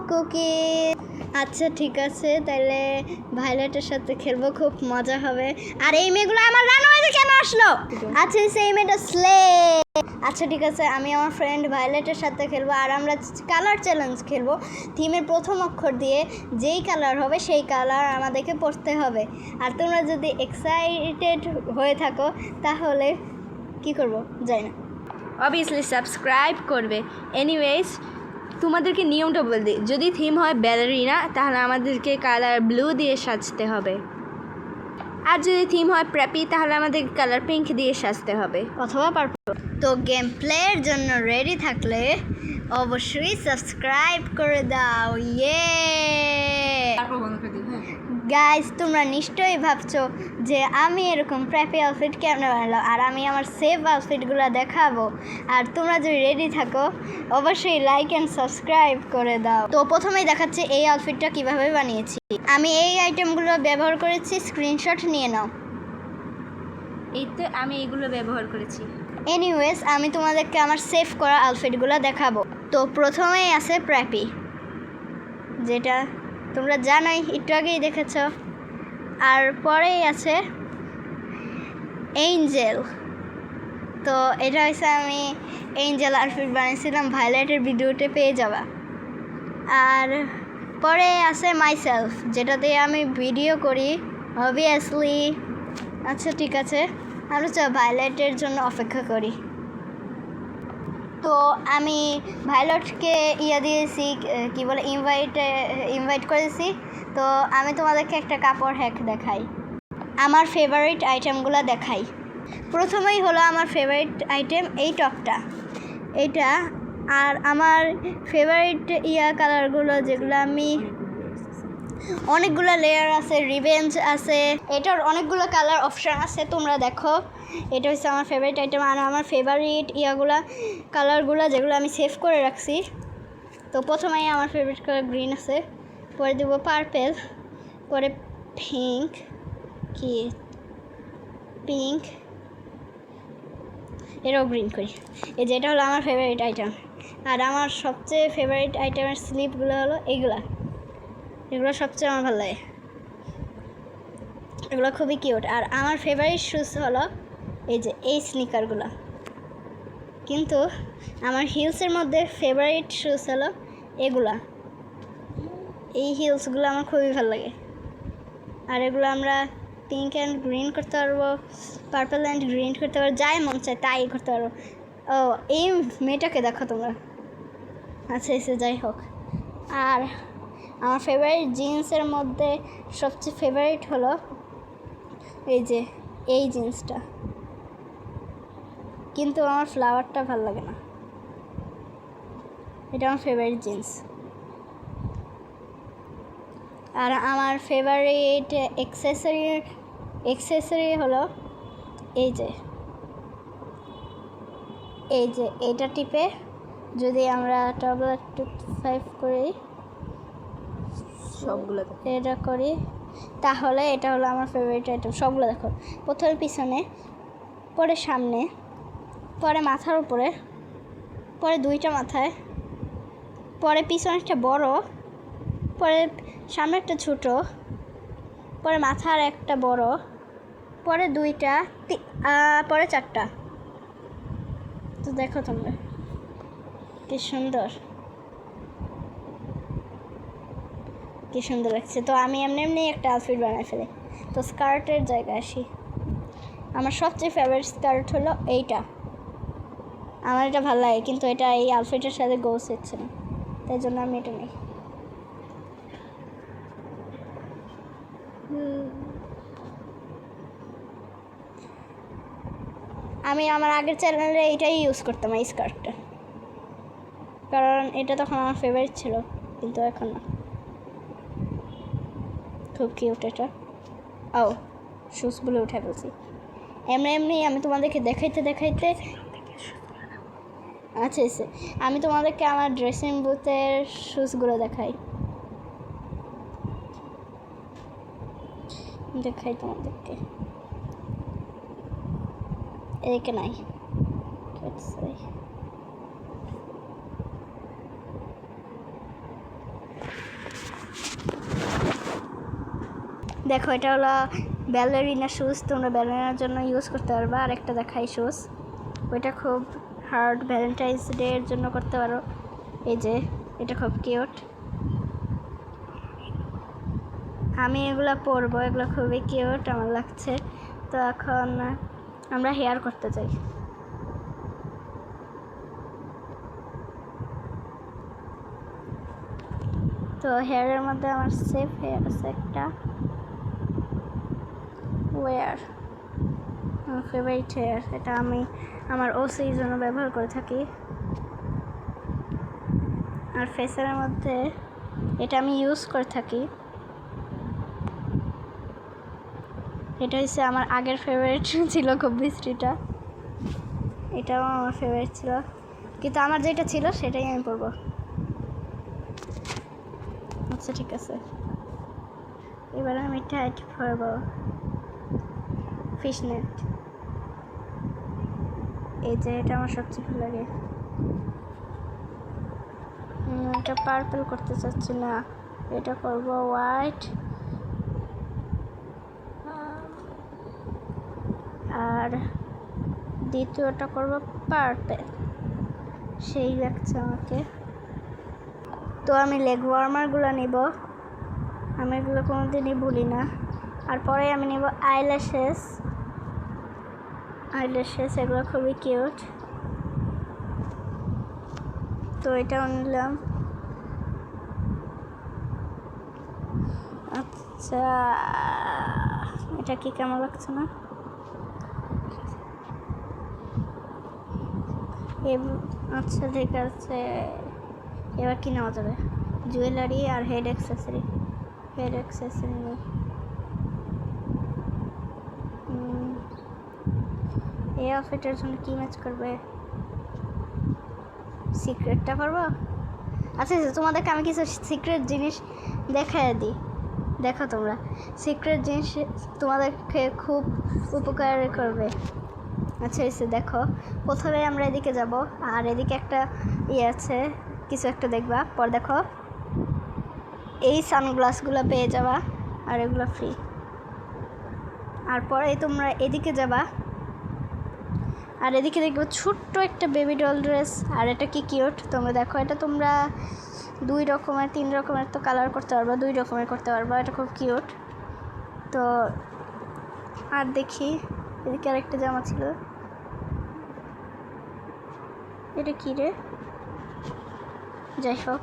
Cookie. আচ্ছা ঠিক আছে, তাহলে ভায়োলেটের সাথে খেলবো, খুব মজা হবে। আর এই মেয়েগুলো আমার রানওয়েতে কেন আসলো? আচ্ছা সেই মেয়েটা স্লে। আচ্ছা ঠিক আছে, আমি আমার ফ্রেন্ড ভায়োলেটের সাথে খেলবো, আর আমরা কালার চ্যালেঞ্জ খেলবো। থিমের প্রথম অক্ষর দিয়ে যেই কালার হবে সেই কালার আমাদেরকে পড়তে হবে। আর তোমরা যদি এক্সাইটেড হয়ে থাকো তাহলে কি করব জানি না, অবভিয়াসলি সাবস্ক্রাইব করবে। এনিওয়েজ, তোমাদেরকে নিয়মটা বলে দিই, যদি থিম হয় ব্যালারিনা তাহলে আমাদেরকে কালার ব্লু দিয়ে সাজতে হবে, আর যদি থিম হয় প্রেপি তাহলে আমাদের কালার পিঙ্ক দিয়ে সাজতে হবে অথবা পারপল। তো গেম প্লের জন্য রেডি থাকলে অবশ্যই সাবস্ক্রাইব করে দাও। গাইস, তোমরা নিশ্চয়ই ভাবছো যে আমি এরকম প্রেপি আউটফিট কেমন বানালাম, আর আমি আমার সেভ আউটফিটগুলো দেখাবো। আর তোমরা যদি রেডি থাকো অবশ্যই লাইক অ্যান্ড সাবস্ক্রাইব করে দাও। তো প্রথমেই দেখাচ্ছি এই আউটফিটটা কিভাবে বানিয়েছি। আমি এই আইটেমগুলো ব্যবহার করেছি, স্ক্রিনশট নিয়ে নাও। এই তো আমি এইগুলো ব্যবহার করেছি। এনিওয়েজ, আমি তোমাদেরকে আমার সেভ করা আউটফিটগুলো দেখাবো। তো প্রথমেই আছে প্রেপি, যেটা তোমরা জানোই, একটু আগেই দেখেছ। আর পরেই আছে এঞ্জেল। তো এটা হচ্ছে আমি এঞ্জেল আউটফিট বানিয়েছিলাম, ভায়োলেটের ভিডিওতে পেয়ে যাবা। আর পরে আছে মাইসেলফ, যেটাতে আমি ভিডিও করি অবভিয়াসলি। আচ্ছা ঠিক আছে, আমরা ভায়োলেটের জন্য অপেক্ষা করি। তো আমি ভায়োলেটকে দিয়েছি, কি বলে, ইনভাইট করেছি। তো আমি তোমাদেরকে একটা কাপড় হ্যাক দেখাই, আমার ফেভারিট আইটেমগুলো দেখাই। প্রথমেই হলো আমার ফেভারিট আইটেম এই টপটা, এইটা। আর আমার ফেভারিট কালারগুলো, যেগুলো আমি অনেকগুলো লেয়ার আছে, রিভেঞ্জ আছে, এটার অনেকগুলো কালার অপশান আছে, তোমরা দেখো। এটা হচ্ছে আমার ফেভারিট আইটেম। আর আমার ফেভারিট কালারগুলো যেগুলো আমি সেভ করে রাখছি। তো প্রথমেই আমার ফেভারিট কালার গ্রিন আছে, পরে দেবো পার্পেল, পরে পিঙ্ক, এটাও গ্রিন করি। এই যে এটা হলো আমার ফেভারিট আইটেম। আর আমার সবচেয়ে ফেভারিট আইটেমের স্লিপগুলো হলো এগুলো সবচেয়ে আমার ভালো লাগে, এগুলো খুবই কিউট। আর আমার ফেভারিট শুজ হলো এই স্নিকারগুলো। কিন্তু আমার হিলসের মধ্যে ফেভারিট শুজ হলো এই হিলসগুলো আমার খুবই ভালো লাগে। আর এগুলো আমরা পিঙ্ক অ্যান্ড গ্রিন করতে পারবো, পার্পল অ্যান্ড গ্রিন করতে পারবো, যাই মন চায় তাই করতে পারবো। ও, এই মেয়েটাকে দেখো তোমরা। আচ্ছা এসে যাই হোক। আর আমার ফেভারিট জিন্সের মধ্যে সবচেয়ে ফেভারিট হলো এই জিন্সটা, কিন্তু আমার ফ্লাওয়ারটা ভালো লাগে না। এটা আমার ফেভারিট জিন্স। আর আমার ফেভারিট অ্যাক্সেসরি হলো এইটা টিপে যদি আমরা টগল 5 করি, সবগুলো এটা করি, তাহলে এটা হলো আমার ফেভারিট আইটেম। সবগুলো দেখো, প্রথমে পিছনে, পরে সামনে, পরে মাথার উপরে, পরে দুইটা মাথায়, পরে পিছনে একটা বড়, পরে সামনে একটা ছোট, পরে মাথার একটা বড়, পরে দুইটা, পরে চারটা। তো দেখো তোমরা কি সুন্দর লাগছে। তো আমি এমনি একটা আউটফিট বানাই ফেলি। তো স্কার্টের জায়গায় আসি। আমার সবচেয়ে ফেভারিট স্কার্ট হলো এইটা। আমার এটা ভালো লাগে, কিন্তু এটা এই আউটফিটের সাথে গোস হচ্ছে না, তাই জন্য আমি এটা নিই। আমি আমার আগের চ্যানেলে এইটাই ইউজ করতাম, এই স্কার্টটা, কারণ এটা তখন আমার ফেভারিট ছিল, কিন্তু এখন না। খুব কিউট এটা। ও, শুজগুলো উঠে ফেলছি। এমনি আমি তোমাদেরকে দেখাইতে আচ্ছা আমি তোমাদেরকে আমার ড্রেসিং বুথের শুজগুলো দেখাই তোমাদেরকে। এদিকে নাই, দেখো এটা হলো ব্যালেরিনা শুজ, তোমরা ব্যালেরিনার জন্য ইউজ করতে পারবা। আর একটা দেখাই শুজ, ওইটা খুব হার্ড ভ্যালেন্টাইন্স ডে এর জন্য করতে পারো। এই যে এটা খুব কিউট, আমি এগুলো পরবো, এগুলো খুবই কিউট আমার লাগছে। তো এখন আমরা হেয়ার করতে চাই। তো হেয়ারের মধ্যে আমার সেফ হেয়ার আছে একটা, ওয়ার আমার ফেভারিট হেয়ার, এটা আমি আমার ওসির জন্য ব্যবহার করে থাকি। আর ফেসের মধ্যে এটা আমি ইউজ করে থাকি, এটা হচ্ছে আমার আগের ফেভারিট ছিল খুব বৃষ্টিটা, এটাও আমার ফেভারিট ছিল, কিন্তু আমার যেটা ছিল সেটাই আমি পরবো। আচ্ছা ঠিক আছে, এবার আমি টাইট পরবো ফিশনেট। এই যে এটা আমার সবচেয়ে ভালো লাগে। এটা পার্পল করতে চাচ্ছি না, এটা করবো হোয়াইট। আর দ্বিতীয়টা করবো পার্পল, সেই লাগছে আমাকে। তো আমি লেগ ওয়ার্মারগুলো নিব, আমি এগুলো কোনোদিনই ভুলি না। আর পরে আমি নিব আইল্যাশেস, এগুলো খুবই কিউট। তো এটাও নিলাম। আচ্ছা এটা কি কেমন লাগছে না? আচ্ছা ঠিক আছে, এবার কি নেওয়া যাবে? জুয়েলারি আর হেড অ্যাক্সেসরি এই আউটফিটের জন্য কি ম্যাচ করবে? সিক্রেটটা পারবো? আচ্ছা তোমাদেরকে আমি কিছু সিক্রেট জিনিস দেখাই দিই, দেখো তোমরা সিক্রেট জিনিস তোমাদেরকে খুব উপকার করবে। আচ্ছা এসে দেখো, প্রথমে আমরা এদিকে যাব, আর এদিকে একটা আছে কিছু একটা দেখবা, পর দেখো এই সানগ্লাসগুলো পেয়ে যাবা, আর এগুলো ফ্রি। আর পরে তোমরা এদিকে যাবা, আর এদিকে দেখবো ছোট্ট একটা বেবি ডল ড্রেস, আর এটা কি কিউট তোমরা দেখো। এটা তোমরা 2 রকমের 3 রকমের তো কালার করতে পারবা, 2 রকমের করতে পারবা, এটা খুব কিউট। তো আর দেখি এদিকে আরেকটা জামা ছিল, এটা কি রে? যাই হোক,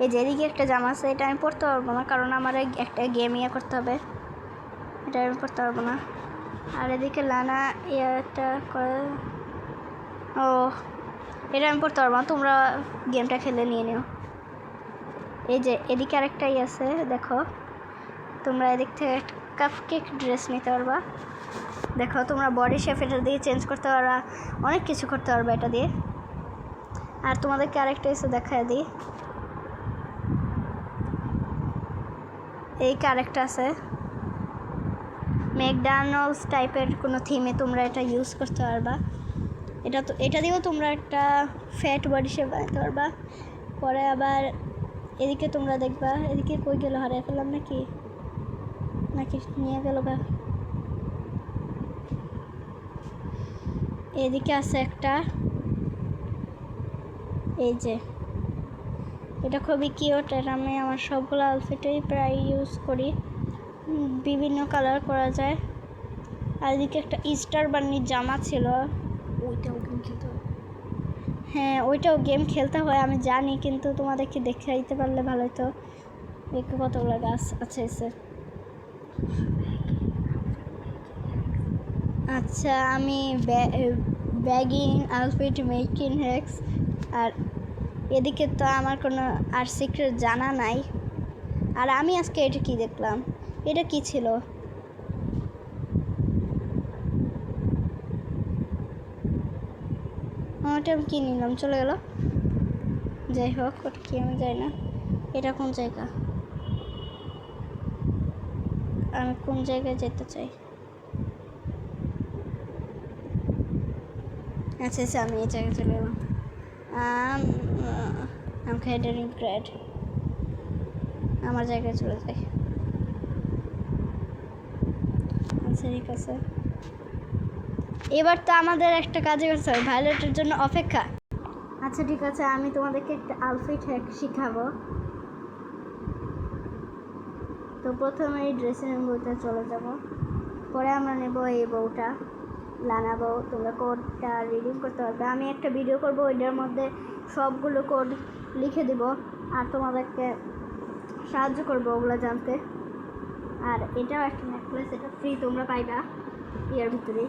এই যে এদিকে একটা জামা আছে, এটা আমি পরতে পারবো না কারণ আমার একটা গেম করতে হবে, এটা আমি পরতে পারবো না। আর এদিকে লানা এটা করে, ও এটা আমি পড়তে পারবো না, তোমরা গেমটা খেলে নিয়ে নিও। এই যে এদিকে আরেকটাই আছে দেখো, তোমরা এদিক থেকে কাপকেক ড্রেস নিতে পারবা। দেখো তোমরা বডি শেপ এটা দিয়ে চেঞ্জ করতে পারবা, অনেক কিছু করতে পারবা এটা দিয়ে। আর তোমাদেরকে আরেকটা এসে দেখায় দিই, এই আরেকটা আছে ম্যাকডোনাল্ডস টাইপের কোনো থিমে তোমরা এটা ইউজ করতে পারবা। এটা দিয়েও তোমরা একটা ফ্যাট বডি শেপ বানাতে পারবা। পরে আবার এদিকে তোমরা দেখবা, এদিকে কই গেল, হারিয়ে ফেললাম নাকি নিয়ে গেল গা। এদিকে আছে একটা, এই যে এটা খুবই কিউট, এটা আমি আমার সবগুলো আউটফিটেই প্রায় ইউজ করি, বিভিন্ন কালার করা যায়। আর এদিকে একটা ইস্টার বান্নির জামা ছিল, ওইটাও গেম খেলতে হয়। হ্যাঁ ওইটাও গেম খেলতে হয় আমি জানি, কিন্তু তোমাদেরকে দেখাইতে পারলে ভালো হতো। দেখো কতগুলো গাছ আছে এসে। আচ্ছা আমি ব্যাগিং আউটফিট মেকিং হ্যাক্স, আর এদিকে তো আমার কোনো আর সিক্রেট জানা নাই। আর আমি আজকে এটা কি দেখলাম, এটা কি ছিল? ওটা আমি কি নিলাম, চলে গেল। যাই হোক ওটা কি আমি যাই না, এটা কোন জায়গা, আমি কোন জায়গায় যেতে চাই? আচ্ছা আচ্ছা আমি এই জায়গায় চলে গেলাম। আমি হেডারিং গ্রেড, আমার জায়গায় চলে যাই। আচ্ছা ঠিক আছে, এবার তো আমাদের একটা কাজে করতে হবে, ভায়োলেটের জন্য অপেক্ষা। আচ্ছা ঠিক আছে, আমি তোমাদেরকে একটা আউটফিট হ্যাক শিখাবো। তো প্রথমে এই ড্রেসিং রুমে চলে যাব, পরে আমরা নেব এই বউটা, লানা বউ। তোমরা কোডটা রিডিং করতে পারবে, আমি একটা ভিডিও করব, ওইটার মধ্যে সবগুলো কোড লিখে দিব আর তোমাদেরকে সাহায্য করবো ওগুলো জানতে। আর এটাও একটা নেকলেস, এটা ফ্রি তোমরা পাইবা ইয়ার ভিতরে।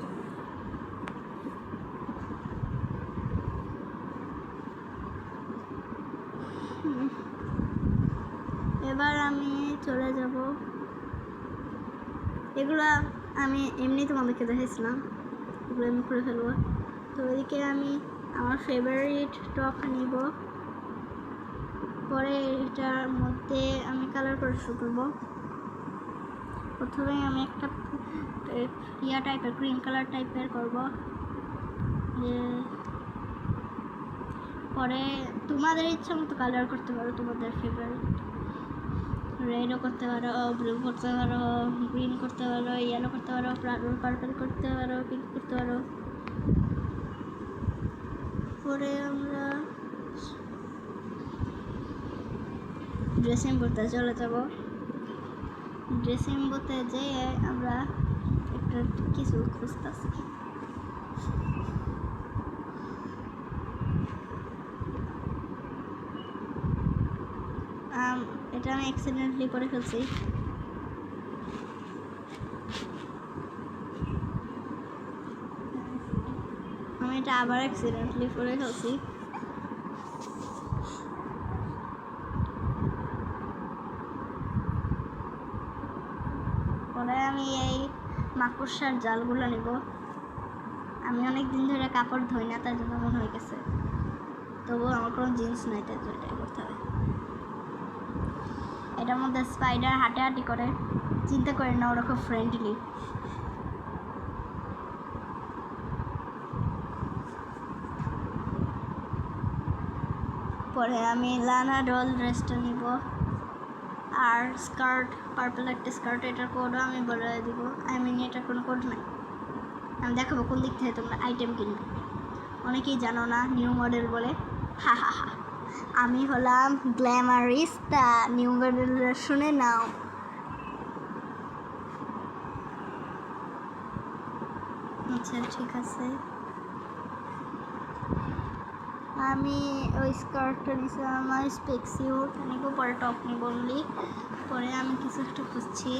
এবার আমি চলে যাব, এগুলো আমি এমনি তোমাদেরকে দেখেছিলাম, এগুলো আমি করে ফেলবো। তো এদিকে আমি আমার ফেভারিট টপ নিব, পরে এটার মধ্যে আমি কালার করে শুরু করবো। প্রথমে আমি একটা ইয়া টাইপের ক্রিম কালার টাইপের করব, পরে তোমাদের ইচ্ছা মতো কালার করতে পারো, তোমাদের ফেভারিট রেডও করতে পারো, ব্লু করতে পারো, গ্রিন করতে পারো, ইয়েলো করতে পারো, পার্পল করতে পারো, পিঙ্ক করতে পারো। পরে আমরা ড্রেসিং রুমে চলে যাব, ড্রেসিং রুমে যেয়ে আমরা একটা কিছু খুঁজতেছি। এটা আমি অ্যাক্সিডেন্টলি করে ফেলছি, আমি এটা আবার অ্যাক্সিডেন্টলি করে ফেলছি। পরে আমি এই মাকড়সার জালগুলো নেব, আমি অনেক দিন ধরে কাপড় ধুই না, তার জন্য মনে হয়ে গেছে, তবুও আমার কোনো জিন্স নাই, তার জন্য এটাই করতে হবে। এটার মধ্যে স্পাইডার হাঁটাহাঁটি করে, চিন্তা করেন না ওরা খুব ফ্রেন্ডলি। পরে আমি লানা ডল ড্রেসটা নিব, আর স্কার্ট পার্পল একটা স্কার্ট, এটার কোডও আমি বলে দিব, এটার কোনো কোড নাই, আমি দেখাবো কোন দিক থেকে তোমরা আইটেম কিনবে। অনেকেই জানো না নিউ মডেল বলে, হা হা হা, আমি হলাম গ্ল্যামারিস্তা, নিউ মডেল শুনে নাও। আচ্ছা ঠিক আছে, আমি ওই স্কার্টটা নিচ্ছি, আমার স্পেক্সিউট নিব, পরে টপ নিব অনলি। পরে আমি কিছু একটা খুঁজছি,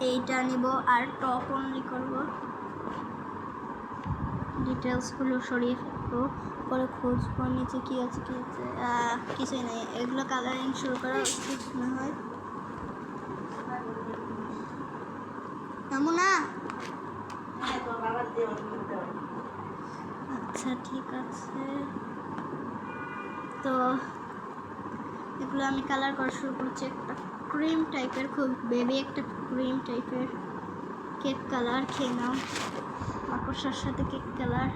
এইটা নিব আর টপ অনলি করব, ডিটেলসগুলো সরিয়ে ফেলবো, পরে খুঁজবো নিচে কী আছে কী আছে, কিছুই নেই, এগুলো কালারিং শুরু করা উচিত না হয়। না আচ্ছা ঠিক আছে, তো এগুলো আমি কালার করা শুরু করছি, একটা ক্রিম টাইপের, খুব বেবি একটা ক্রিম টাইপের কেক কালার, খেয়ে নাও, মাকড়সার সাথে কেক কালার,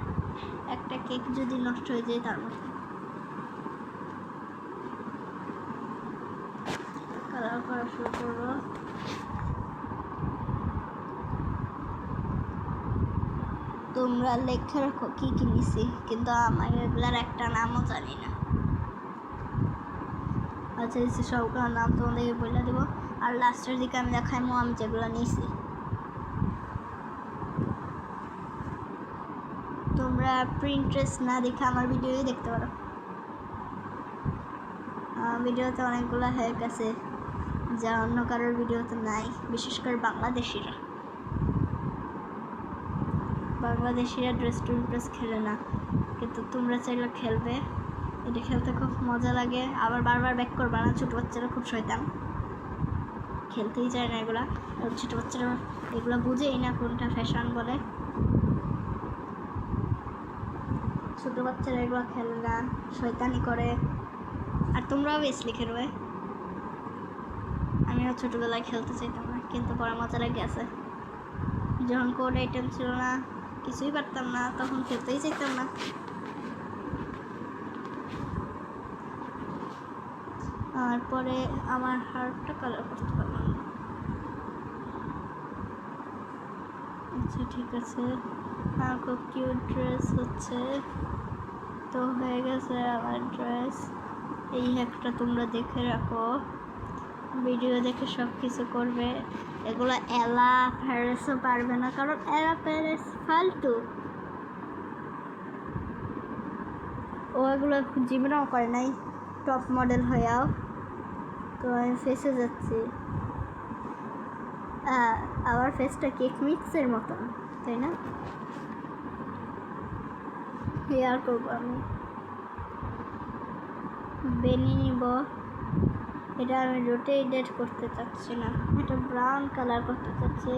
একটা কেক যদি নষ্ট হয়ে যায় তার মধ্যে কালার করা শুরু করবো। তোমরা লেখা রাখো কী কী নিছি, কিন্তু আমার এগুলার একটা নামও জানি না। আচ্ছা দিচ্ছি সবগুলোর নাম তোমাদেরকে বলে দেবো, আর লাস্টের দিকে আমি দেখাইমো আমি যেগুলো নিয়েছি। তোমরা প্রিন্টারেস্ট না দেখে আমার ভিডিওই দেখতে পারো, ভিডিওতে অনেকগুলো হ্যাক আছে যা অন্য কারোর ভিডিওতে নাই, বিশেষ করে বাংলাদেশিরা ড্রেস খেলে না, কিন্তু তোমরা চাইলে খেলবে, এটা খেলতে খুব মজা লাগে, আবার বারবার ব্যাক করবা না, ছোটো বাচ্চারা খুব শয়তান, খেলতেই চায় না এগুলা, ছোটো বাচ্চারা এগুলো বুঝেই না কোনটা ফ্যাশন বলে, ছোটো বাচ্চারা এগুলো খেলে না, শয়তানি করে, আর তোমরাও বেশি খেলবে। আমিও ছোটোবেলায় খেলতে চাইতাম না, কিন্তু পরে মজা লাগে আছে, যখন কোড আইটেম ছিল না, কিছুই পারতাম না, তখন খেলতেই চাইতাম না। তারপরে আমার হার্টটা কালার করতে পারলাম না। আচ্ছা ঠিক আছে, আমার খুব কিউট ড্রেস হচ্ছে, তো হয়ে গেছে আমার ড্রেস। এই হ্যাকটা তোমরা দেখে রাখো, ভিডিও দেখে সব কিছু করবে। এগুলো এলা প্যারেসও পারবে না, কারণ এলা প্যারেস ফালতু, ও এগুলো জীবনেও করে নাই টপ মডেল হয়েও। তো আমি ফেসে যাচ্ছি, আমার ফেসটা কেক মিক্সের মতন, তাই না? হেয়ার করবো আমি, বেনি নিব। এটা আমি রোটেট করতে চাচ্ছি না, এটা ব্রাউন কালার করতে চাচ্ছি।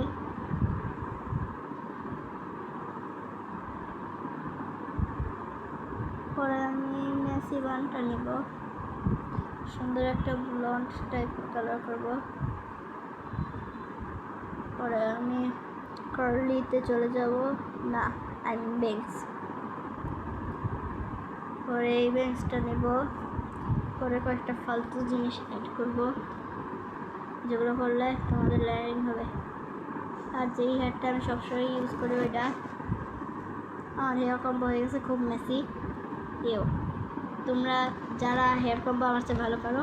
পরে আমি মেসি বানটা নিব, সুন্দর একটা ব্লন্ড টাইপের কালার করব। পরে আমি কার্লিতে চলে যাব, না আমি বেঞ্চ, পরে এই বেঞ্চটা নেব। পরে কয়েকটা ফালতু জিনিস অ্যাড করব, যেগুলো করলে তোমাদের লেয়ারিং হবে। আর যেই হেয়ারটা আমি সবসময় ইউজ করি ওইটা, আমার হেয়ার কম্বো হয়ে গেছে খুব মেসি। তোমরা যারা হেয়ার কম্বো আমার চেয়ে ভালো পারো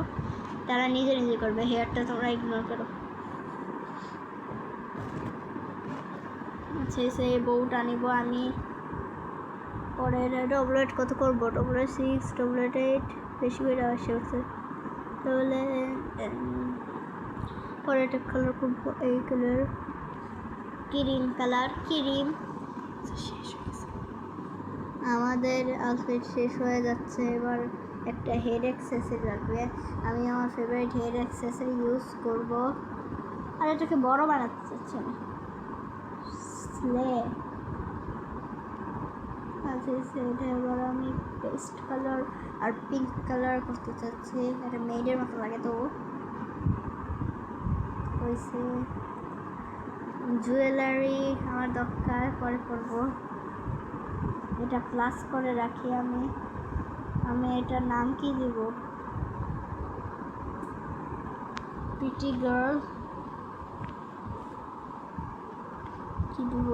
তারা নিজে নিজে করবে, হেয়ারটা তোমরা ইগনোর করো। আচ্ছা সেই বউটা নিব আমি। পরে ডবলেট কত করবো, ডবলেট 6, ডবলেট 8 বেশি করে আসে হচ্ছে। তাহলে পরে একটা কালার করবো, এই কালার ক্রিম কালার, ক্রিম। আমাদের আউটফিট শেষ হয়ে যাচ্ছে, এবার একটা হেড অ্যাক্সেসরি লাগবে। আমি আমার ফেভারিট হেড অ্যাক্সেসরি ইউজ করব, আর এটাকে বড় বানাতে চাচ্ছি না, স্লে। আচ্ছা সেটা এবার আমি পেস্ট কালার আর পিঙ্ক কালার করতে চাচ্ছি, এটা মেয়েদের মতো লাগে। তো হয়েছে জুয়েলারি আমার দরকার, পরে করবো। এটা প্লাস করে রাখি আমি এটার নাম কি দিব, প্রিটি গার্ল কি দিব।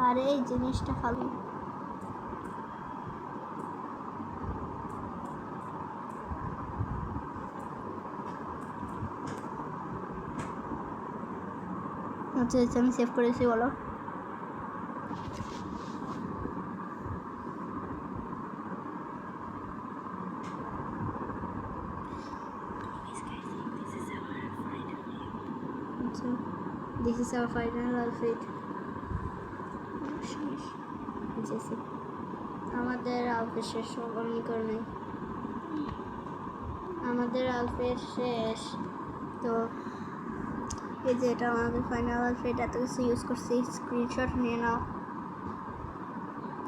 আর এই জিনিসটা খালি আচ্ছা আমি সেভ করেছি, বলো। This is our final outfit. আমাদের আউটফিট শেষ, অনেক করে নেই, আমাদের আউটফিট শেষ। তো এই যে এটা আমাদের ফাইনাল আউটফিট, এত কিছু ইউজ করছি, স্ক্রিনশট নিয়ে নাও।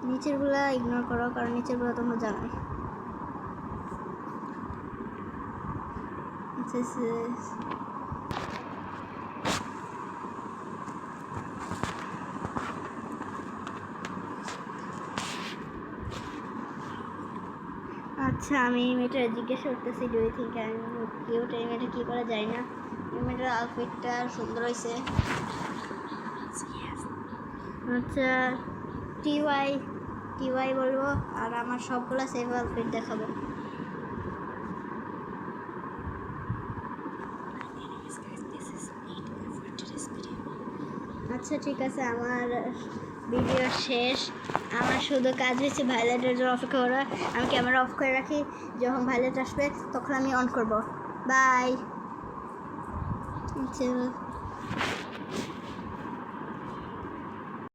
নিচেরগুলা ইগনোর করো, কারণ নিচেরগুলো তোমরা জানোই। আচ্ছা আমি এই মেয়েটা জিজ্ঞেস করতেছি, do you think I am cute? এই মেয়েটা কী করা যায় না, এই মেয়েটার আউটফিটটা সুন্দর হয়েছে। আচ্ছা টিওয়াই বলবো, আর আমার সবগুলো সেভ আউটফিট দেখাবো। আচ্ছা ঠিক আছে, আমার ভিডিও শেষ। আমার শুধু কাজ হয়েছে ভাইলাইটের জন্য অপেক্ষা করা। আমি ক্যামেরা অফ করে রাখি, যখন ভাইলাইট আসবে তখন আমি অন করব। বাই। আচ্ছা